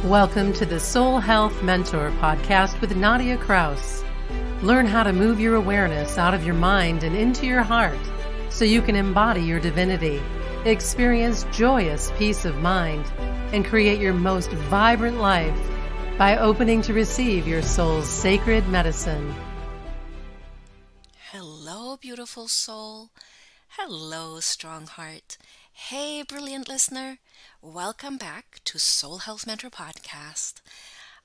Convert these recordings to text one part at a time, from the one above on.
Welcome to the Soul Health Mentor podcast with Nadia Kraus. Learn how to move your awareness out of your mind and into your heart so you can embody your divinity, experience joyous peace of mind, and create your most vibrant life by opening to receive your soul's sacred medicine. Hello, beautiful soul. Hello, strong heart. Hey, brilliant listener. Welcome back to Soul Health Mentor Podcast.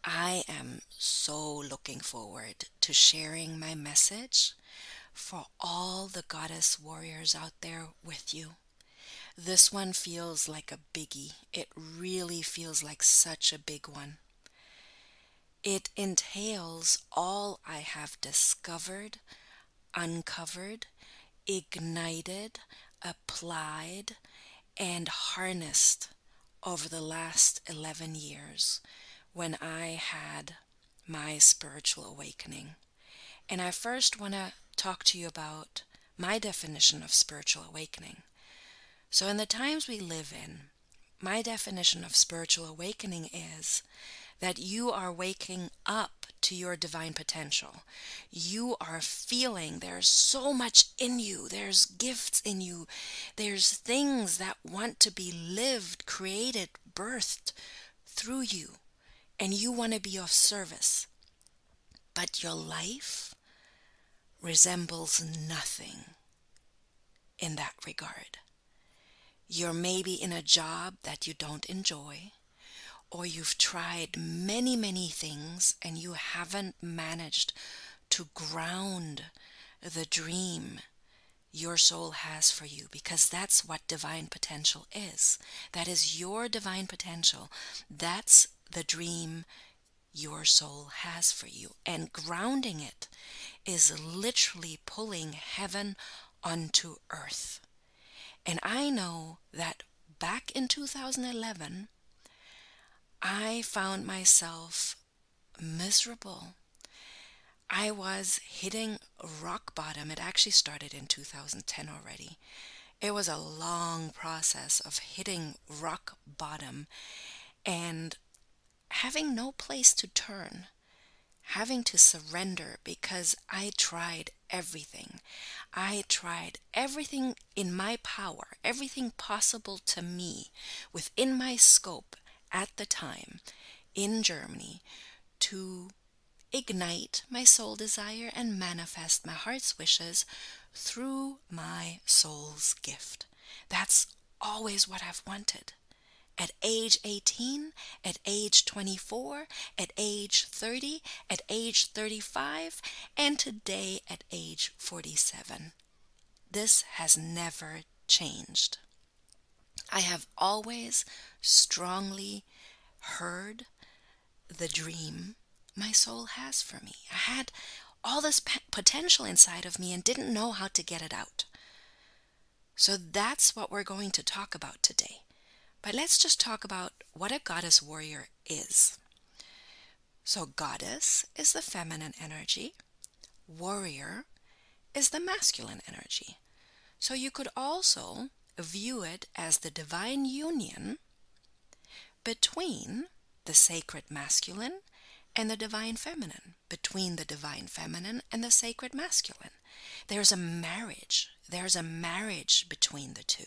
I am so looking forward to sharing my message for all the goddess warriors out there with you. This one feels like a biggie. It really feels like such a big one. It entails all I have discovered, uncovered, ignited, applied, and harnessed over the last 11 years when I had my spiritual awakening. And I first want to talk to you about my definition of spiritual awakening. So in the times we live in, my definition of spiritual awakening is that you are waking up to your divine potential. You are feeling there's so much in you. There's gifts in you. There's things that want to be lived, created, birthed through you. And you want to be of service. But your life resembles nothing in that regard. You're maybe in a job that you don't enjoy, or you've tried many, many things and you haven't managed to ground the dream your soul has for you, because that's what divine potential is. That is your divine potential. That's the dream your soul has for you. And grounding it is literally pulling heaven onto earth. And I know that back in 2011, I found myself miserable. I was hitting rock bottom. It actually started in 2010 already. It was a long process of hitting rock bottom and having no place to turn, having to surrender because I tried everything. I tried everything in my power, everything possible to me within my scope at the time in Germany to ignite my soul desire and manifest my heart's wishes through my soul's gift. That's always what I've wanted. At age 18, at age 24, at age 30, at age 35, and today at age 47. This has never changed. I have always strongly heard the dream my soul has for me. I had all this potential inside of me and didn't know how to get it out. So that's what we're going to talk about today. But let's just talk about what a goddess warrior is. So goddess is the feminine energy. Warrior is the masculine energy. So you could also view it as the divine union between the sacred masculine and the divine feminine, between the divine feminine and the sacred masculine. There's a marriage. There's a marriage between the two.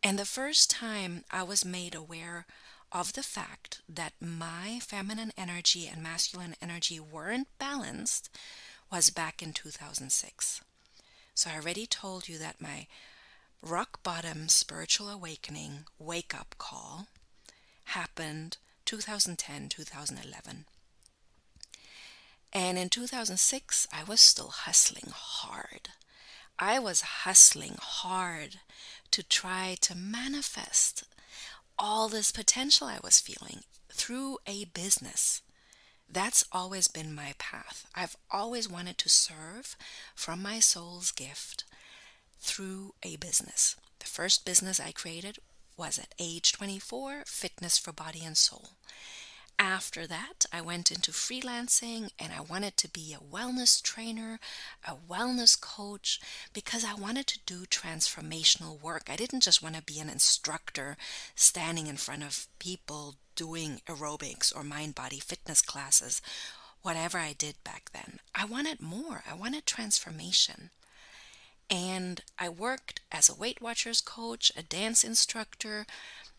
And the first time I was made aware of the fact that my feminine energy and masculine energy weren't balanced was back in 2006. So I already told you that my rock bottom spiritual awakening wake-up call happened 2010, 2011. And in 2006, I was still hustling hard. I was hustling hard to try to manifest all this potential I was feeling through a business. That's always been my path. I've always wanted to serve from my soul's gift through a business. The first business I created was at age 24, Fitness for Body and Soul. After that, I went into freelancing and I wanted to be a wellness trainer, a wellness coach, because I wanted to do transformational work. I didn't just want to be an instructor standing in front of people doing aerobics or mind body fitness classes, whatever I did back then. I wanted more. I wanted transformation. And I worked as a Weight Watchers coach, a dance instructor,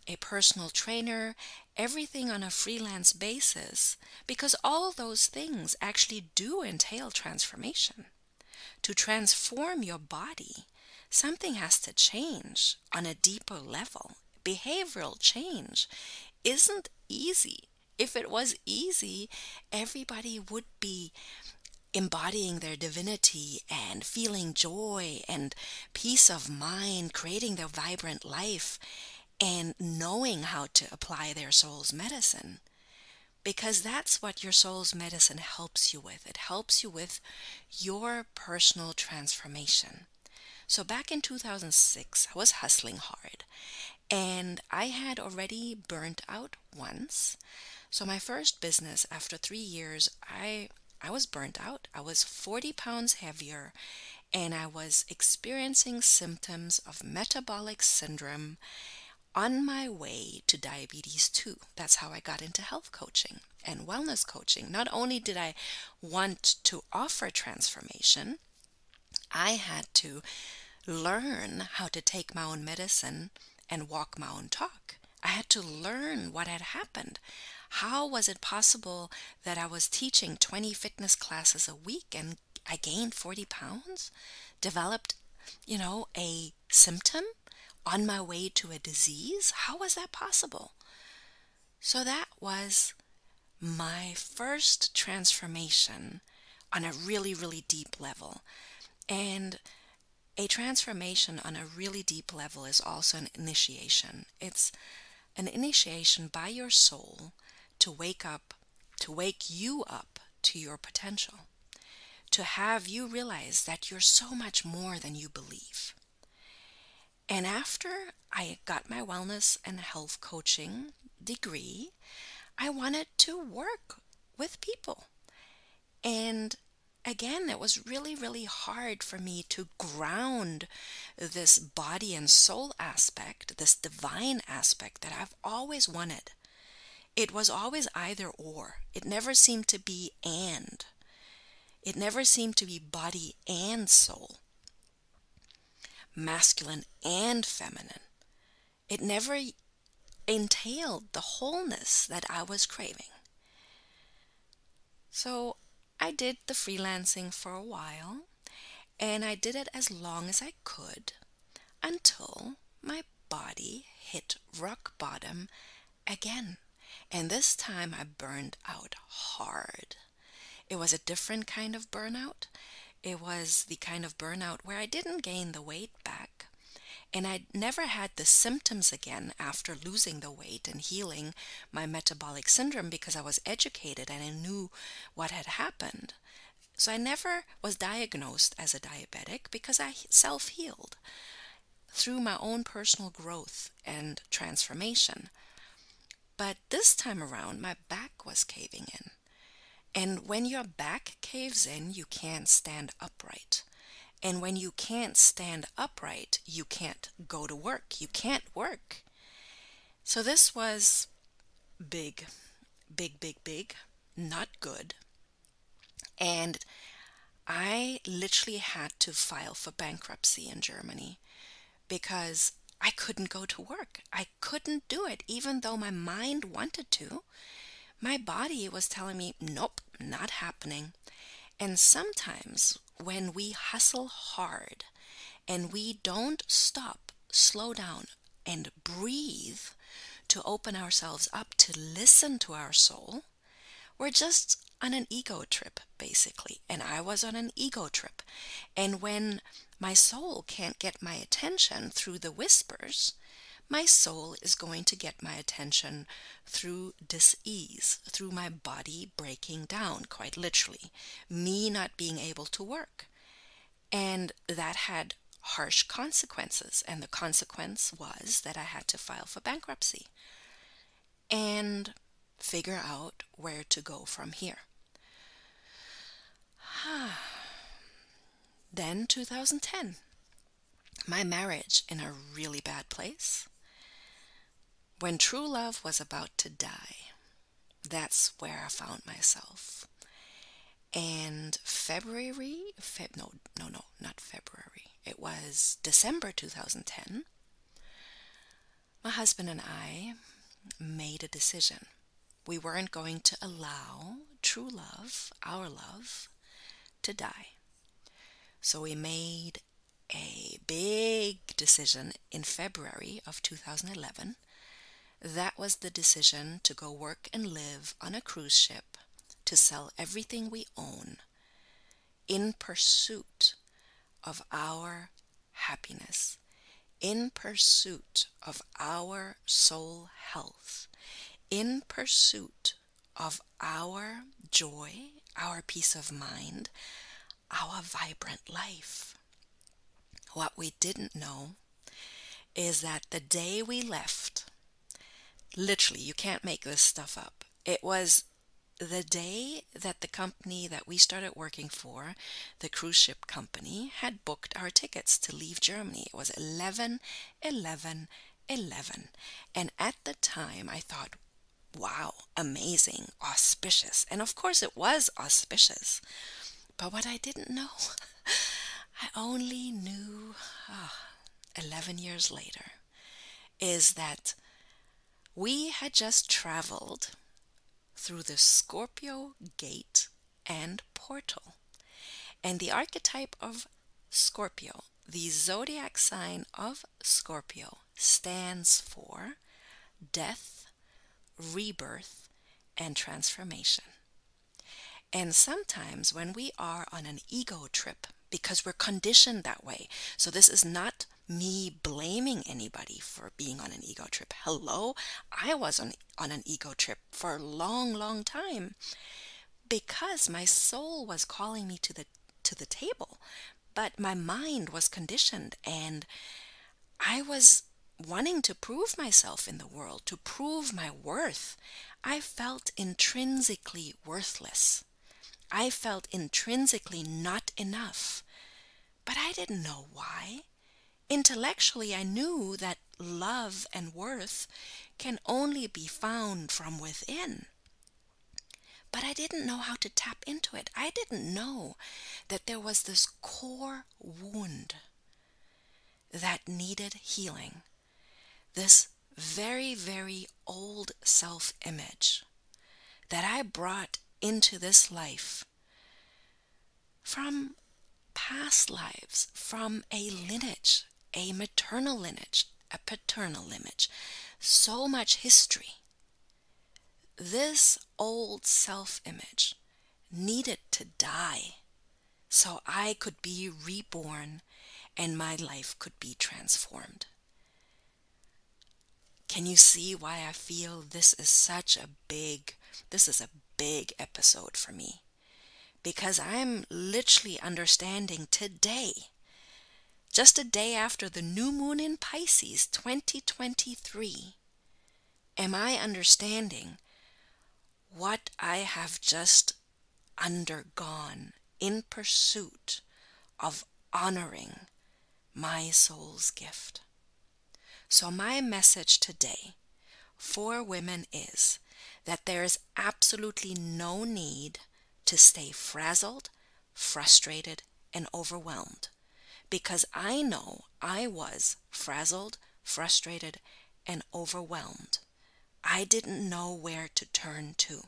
a personal trainer, everything on a freelance basis, because all those things actually do entail transformation. To transform your body, something has to change on a deeper level. Behavioral change isn't easy. If it was easy, everybody would be embodying their divinity and feeling joy and peace of mind, creating their vibrant life, and knowing how to apply their soul's medicine. Because that's what your soul's medicine helps you with. It helps you with your personal transformation. So back in 2006, I was hustling hard and I had already burnt out once. So my first business, after 3 years, I was burnt out. I was 40 pounds heavier and I was experiencing symptoms of metabolic syndrome on my way to diabetes 2. That's how I got into health coaching and wellness coaching. Not only did I want to offer transformation, I had to learn how to take my own medicine and walk my own talk. I had to learn what had happened. How was it possible that I was teaching 20 fitness classes a week and I gained 40 pounds? Developed, a symptom on my way to a disease? How was that possible? So that was my first transformation on a really, really deep level. And a transformation on a really deep level is also an initiation. It's an initiation by your soul to wake you up to your potential, to have you realize that you're so much more than you believe. And after I got my wellness and health coaching degree, I wanted to work with people. And again, it was really, really hard for me to ground this body and soul aspect, this divine aspect that I've always wanted. It was always either or. It never seemed to be and. It never seemed to be body and soul, masculine and feminine. It never entailed the wholeness that I was craving. So I did the freelancing for a while, and I did it as long as I could until my body hit rock bottom again. And this time I burned out hard. It was a different kind of burnout. It was the kind of burnout where I didn't gain the weight back, and I never had the symptoms again after losing the weight and healing my metabolic syndrome because I was educated and I knew what had happened. So I never was diagnosed as a diabetic because I self-healed through my own personal growth and transformation. But this time around, my back was caving in. And when your back caves in, you can't stand upright. And when you can't stand upright, you can't go to work. You can't work. So this was big, big, big, big, not good. And I literally had to file for bankruptcy in Germany because I couldn't go to work. I couldn't do it, even though my mind wanted to. My body was telling me, nope, not happening. And sometimes when we hustle hard and we don't stop, slow down, and breathe to open ourselves up to listen to our soul, we're just on an ego trip, basically. And I was on an ego trip. And when my soul can't get my attention through the whispers, my soul is going to get my attention through dis-ease, through my body breaking down, quite literally, me not being able to work. And that had harsh consequences. And the consequence was that I had to file for bankruptcy. And figure out where to go from here. Then 2010, my marriage in a really bad place. When true love was about to die, that's where I found myself. And not February. It was December 2010. My husband and I made a decision. We weren't going to allow true love, our love, to die. So we made a big decision in February of 2011. That was the decision to go work and live on a cruise ship, to sell everything we own in pursuit of our happiness, in pursuit of our soul health, in pursuit of our joy, our peace of mind, our vibrant life. What we didn't know is that the day we left, literally, you can't make this stuff up. It was the day that the company that we started working for, the cruise ship company, had booked our tickets to leave Germany. It was 11/11/11. And at the time, I thought, wow, amazing, auspicious. And of course, it was auspicious. But what I didn't know, I only knew 11 years later, is that we had just traveled through the Scorpio gate and portal. And the archetype of Scorpio, the zodiac sign of Scorpio, stands for death, rebirth, and transformation. And sometimes when we are on an ego trip, because we're conditioned that way, so this is not me blaming anybody for being on an ego trip. Hello, I was on an ego trip for a long time because my soul was calling me to the table, but my mind was conditioned, and I was wanting to prove myself in the world, to prove my worth. I felt intrinsically worthless. I felt intrinsically not enough, but I didn't know why. Intellectually, I knew that love and worth can only be found from within. But I didn't know how to tap into it. I didn't know that there was this core wound that needed healing. This very, very old self-image that I brought into this life from past lives, from a lineage, a maternal lineage, a paternal lineage, so much history. This old self-image needed to die so I could be reborn and my life could be transformed. Can you see why I feel this is a big episode for me? Because I'm literally understanding today, just a day after the new moon in Pisces 2023, am I understanding what I have just undergone in pursuit of honoring my soul's gift. So my message today for women is that there is absolutely no need to stay frazzled, frustrated, and overwhelmed. Because I know I was frazzled, frustrated, and overwhelmed. I didn't know where to turn to.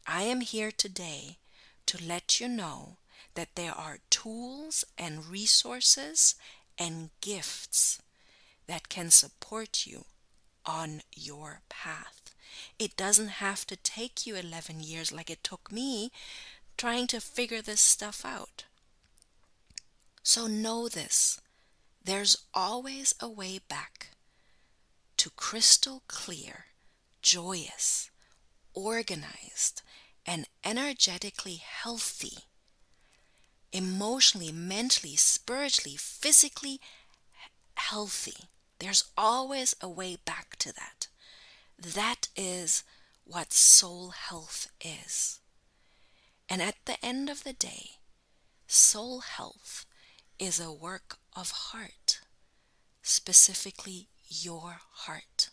I am here today to let you know that there are tools and resources and gifts that can support you on your path. It doesn't have to take you 11 years like it took me trying to figure this stuff out. So know this, there's always a way back to crystal clear, joyous, organized, and energetically healthy, emotionally, mentally, spiritually, physically healthy. There's always a way back to that. That is what soul health is. And at the end of the day, soul health is a work of heart, specifically your heart,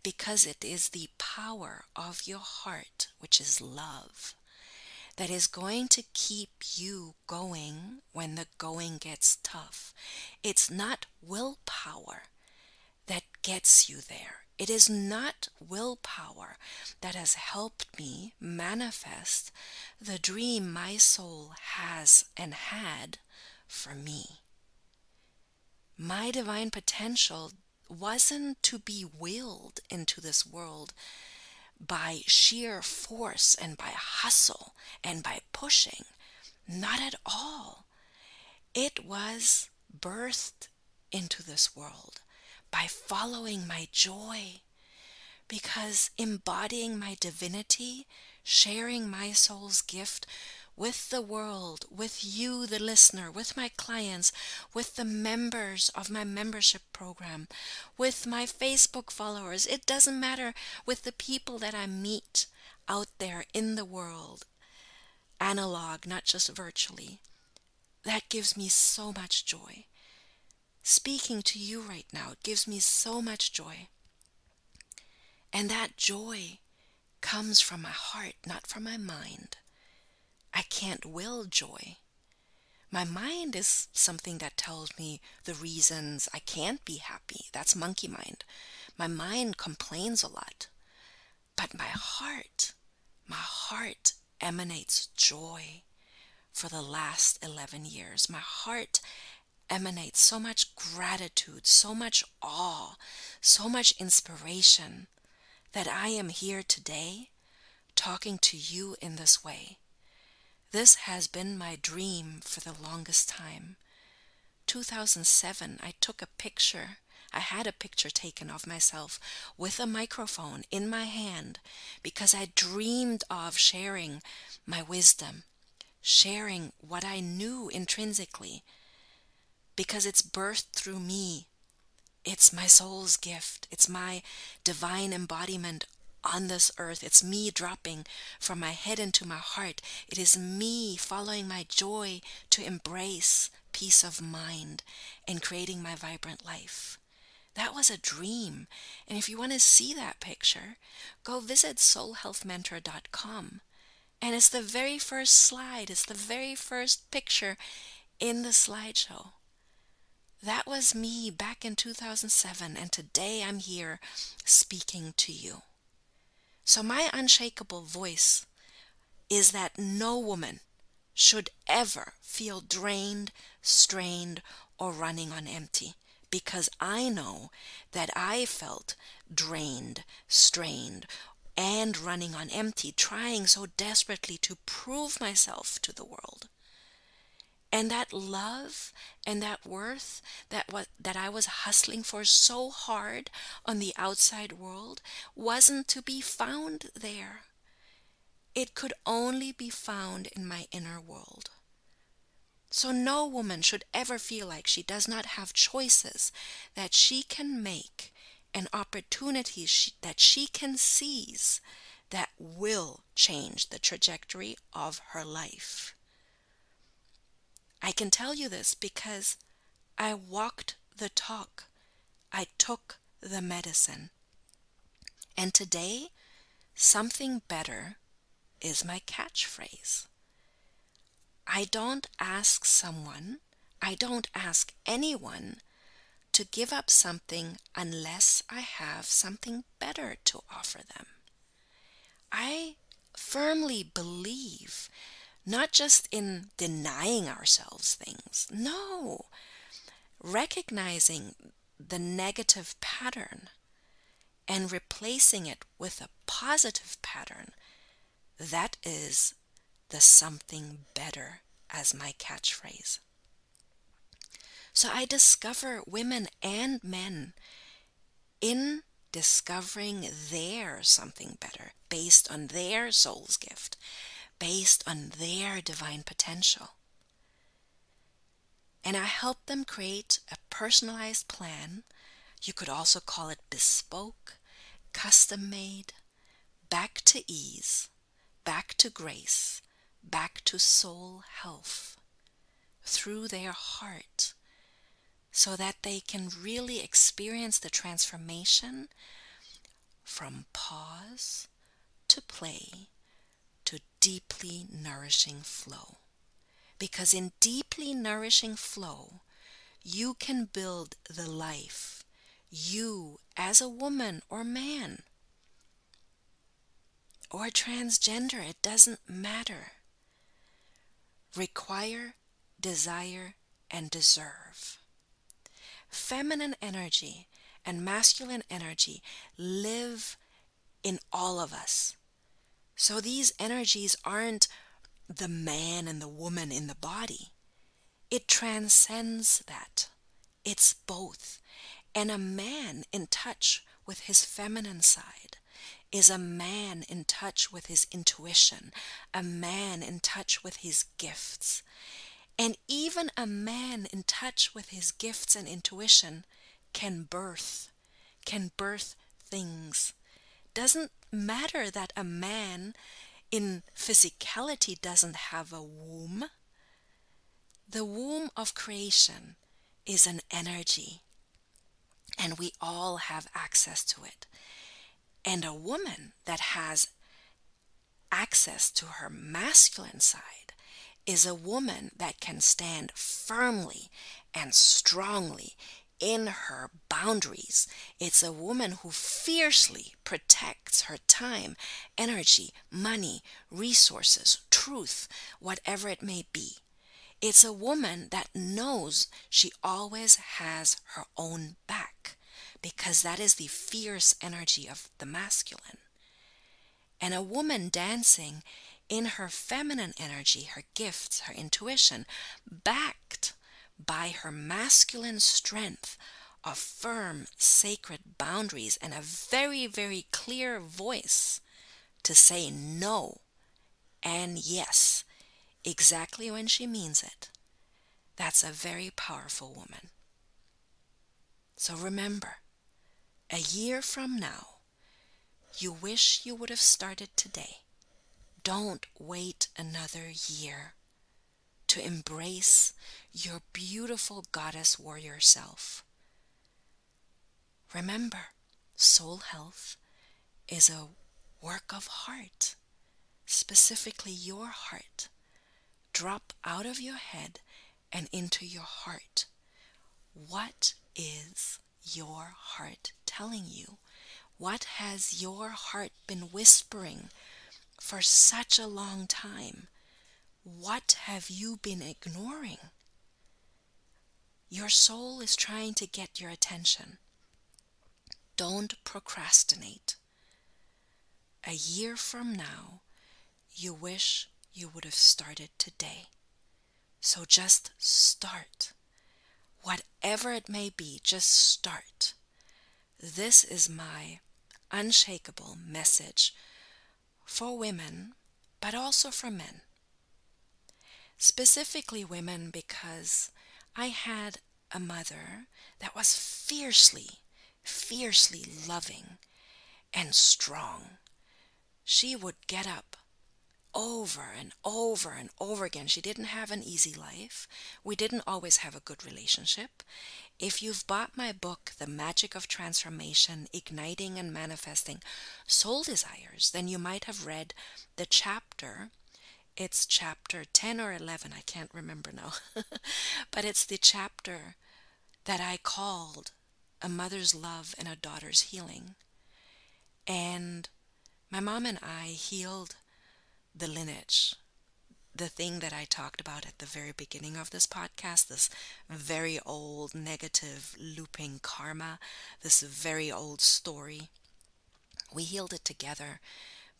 because it is the power of your heart, which is love, that is going to keep you going when the going gets tough. It's not willpower that gets you there. It is not willpower that has helped me manifest the dream my soul has and had for me. My divine potential wasn't to be willed into this world by sheer force and by hustle and by pushing. Not at all. It was birthed into this world by following my joy, because embodying my divinity, sharing my soul's gift with the world, with you, the listener, with my clients, with the members of my membership program, with my Facebook followers, it doesn't matter, with the people that I meet out there in the world, analog, not just virtually. That gives me so much joy. Speaking to you right now, it gives me so much joy. And that joy comes from my heart, not from my mind. I can't will joy. My mind is something that tells me the reasons I can't be happy. That's monkey mind. My mind complains a lot. But my heart emanates joy for the last 11 years. My heart emanates so much gratitude, so much awe, so much inspiration that I am here today talking to you in this way. This has been my dream for the longest time. 2007, I took a picture. I had a picture taken of myself with a microphone in my hand because I dreamed of sharing my wisdom, sharing what I knew intrinsically, because it's birthed through me. It's my soul's gift. It's my divine embodiment on this earth. It's me dropping from my head into my heart. It is me following my joy to embrace peace of mind and creating my vibrant life. That was a dream. And if you want to see that picture, go visit soulhealthmentor.com. And it's the very first slide. It's the very first picture in the slideshow. That was me back in 2007, and today I'm here speaking to you. So my unshakable voice is that no woman should ever feel drained, strained, or running on empty, because I know that I felt drained, strained, and running on empty, trying so desperately to prove myself to the world. And that love and that worth that I was hustling for so hard on the outside world wasn't to be found there. It could only be found in my inner world. So no woman should ever feel like she does not have choices that she can make and opportunities that she can seize that will change the trajectory of her life. I can tell you this because I walked the talk. I took the medicine. And today, something better is my catchphrase. I don't ask anyone to give up something unless I have something better to offer them. I firmly believe not just in denying ourselves things, no, recognizing the negative pattern and replacing it with a positive pattern. That is the something better as my catchphrase. So I discover women and men in discovering their something better based on their soul's gift, based on their divine potential. And I help them create a personalized plan. You could also call it bespoke, custom-made, back to ease, back to grace, back to soul health through their heart, so that they can really experience the transformation from pause to play to deeply nourishing flow. Because in deeply nourishing flow, you can build the life you, as a woman or man, or transgender, it doesn't matter, require, desire, and deserve. Feminine energy and masculine energy live in all of us. So these energies aren't the man and the woman in the body. It transcends that. It's both. And a man in touch with his feminine side is a man in touch with his intuition, a man in touch with his gifts. And even a man in touch with his gifts and intuition can birth things. Doesn't matter that a man in physicality doesn't have a womb. The womb of creation is an energy, and we all have access to it. And a woman that has access to her masculine side is a woman that can stand firmly and strongly in her boundaries. It's a woman who fiercely protects her time, energy, money, resources, truth, whatever it may be. It's a woman that knows she always has her own back, because that is the fierce energy of the masculine. And a woman dancing in her feminine energy, her gifts, her intuition, backed by her masculine strength of firm, sacred boundaries and a very, very clear voice to say no and yes exactly when she means it. That's a very powerful woman. So remember, a year from now, you wish you would have started today. Don't wait another year to embrace your beautiful goddess warrior self. Remember, soul health is a work of heart, specifically your heart. Drop out of your head and into your heart. What is your heart telling you? What has your heart been whispering for such a long time? What have you been ignoring? Your soul is trying to get your attention. Don't procrastinate. A year from now, you wish you would have started today. So just start. Whatever it may be, just start. This is my unshakable message for women, but also for men. Specifically women, because I had a mother that was fiercely loving and strong. She would get up over and over and over again. She didn't have an easy life. We didn't always have a good relationship. If you've bought my book, The Magic of Transformation, Igniting and Manifesting Soul Desires, then you might have read the chapter. It's chapter 10 or 11, I can't remember now. But it's the chapter that I called A Mother's Love and a Daughter's Healing. And my mom and I healed the lineage, the thing that I talked about at the very beginning of this podcast, this very old negative looping karma, this very old story. We healed it together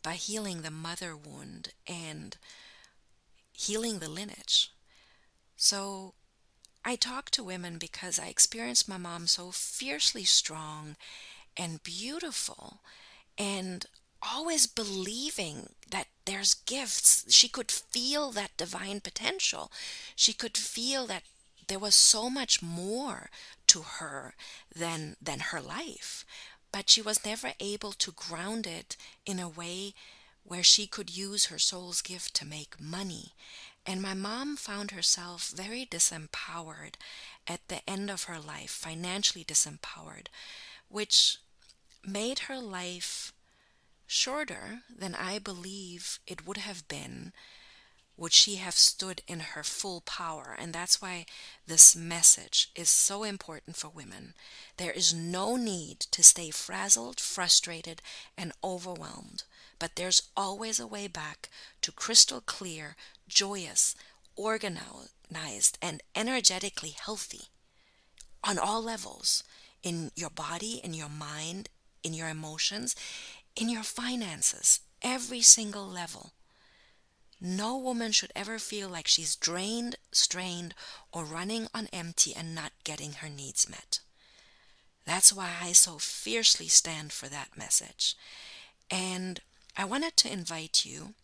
by healing the mother wound and healing the lineage. So I talk to women because I experienced my mom so fiercely strong and beautiful and always believing that there's gifts. She could feel that divine potential. She could feel that there was so much more to her than her life. but she was never able to ground it in a way where she could use her soul's gift to make money. And my mom found herself very disempowered at the end of her life, financially disempowered, which made her life shorter than I believe it would have been would she have stood in her full power. And that's why this message is so important for women. There is no need to stay frazzled, frustrated, and overwhelmed. But there's always a way back to crystal clear, joyous, organized, and energetically healthy on all levels, in your body, in your mind, in your emotions, in your finances, every single level. No woman should ever feel like she's drained, strained, or running on empty and not getting her needs met. That's why I so fiercely stand for that message. And I wanted to invite you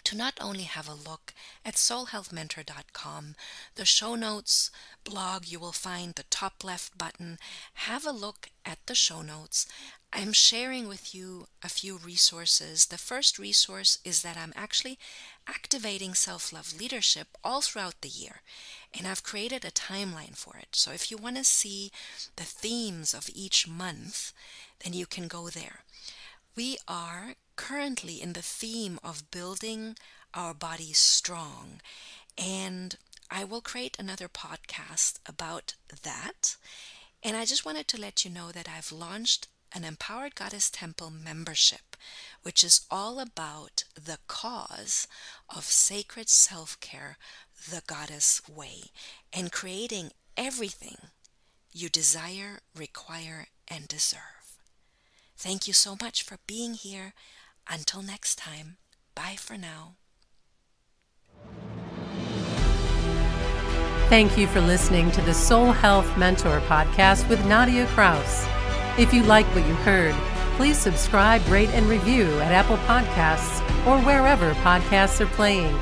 to not only have a look at soulhealthmentor.com, the show notes blog, you will find the top left button. Have a look at the show notes. I'm sharing with you a few resources. The first resource is that I'm actually activating self-love leadership all throughout the year, and I've created a timeline for it. So if you want to see the themes of each month, then you can go there. We are currently in the theme of building our bodies strong, and I will create another podcast about that. And I just wanted to let you know that I've launched an Empowered Goddess Temple membership, which is all about the cause of sacred self-care, the Goddess way, and creating everything you desire, require, and deserve. Thank you so much for being here. Until next time, bye for now. Thank you for listening to the Soul Health Mentor podcast with Nadia Kraus. If you like what you heard, please subscribe, rate, and review at Apple Podcasts or wherever podcasts are playing.